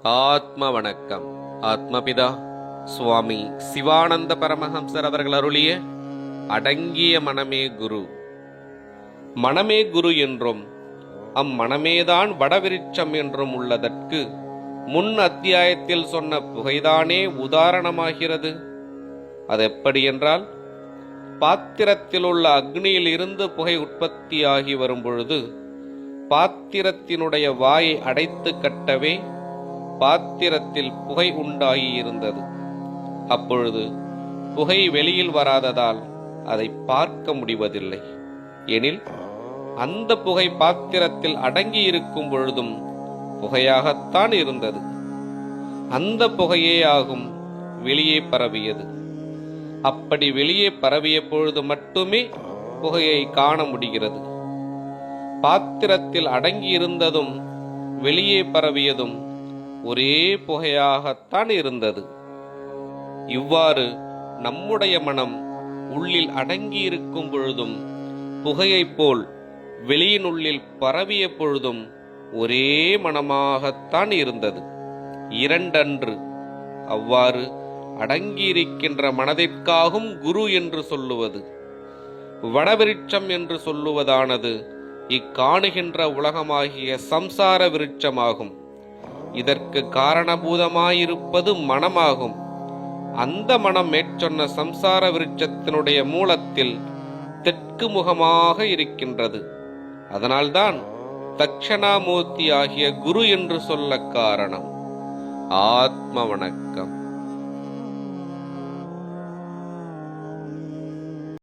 ஆத்ம வணக்கம். ஆத்மபிதா சுவாமி சிவானந்த பரமஹம்சர் அவர்கள் அருளிய அடங்கிய மனமே குரு. மனமே குரு என்றும் அம்மனமேதான் வடவிருட்சம் என்றும் உள்ளதற்கு முன் அத்தியாயத்தில் சொன்ன புகைதானே உதாரணமாகிறது. அதெப்படி என்றால், பாத்திரத்தில் உள்ள அக்னியில் இருந்து புகை உற்பத்தியாகி வரும்பொழுது பாத்திரத்தினுடைய வாயை அடைத்து கட்டவே பாத்திரத்தில் புகை உண்டாகியிருந்தது. அப்பொழுது புகை வெளியில் வராததால் அதை பார்க்க முடிவதில்லை. எனில் அந்த புகை பாத்திரத்தில் அடங்கி இருக்கும் பொழுதும் புகையாகத்தான் இருந்தது. அந்த புகையே ஆகும் வெளியே பரவியது. அப்படி வெளியே பரவிய பொழுது மட்டுமே புகையை காண முடிகிறது. பாத்திரத்தில் அடங்கியிருந்ததும் வெளியே பரவியதும் ஒரே புகையாகத்தான் இருந்தது. இவ்வாறு நம்முடைய மனம் உள்ளில் அடங்கியிருக்கும் பொழுதும் புகையைப் போல் வெளியினுள்ளில் பரவிய பொழுதும் ஒரே மனமாகத்தான் இருந்தது, இரண்டன்று. அவ்வாறு அடங்கியிருக்கின்ற மனதிற்காகும் குரு என்று சொல்லுவது. வடவிருட்சம் என்று சொல்லுவதானது இக்காணுகின்ற உலகமாகிய சம்சார விருட்சமாகும். இதற்கு காரணபூதமாயிருப்பது மனமாகும். அந்த மனம் மேற்சொன்ன சம்சார விருட்சத்தினுடைய மூலத்தில் தெற்கு முகமாக இருக்கின்றது. அதனால்தான் தக்ஷணாமூர்த்தி ஆகிய குரு என்று சொல்ல காரணம். ஆத்ம வணக்கம்.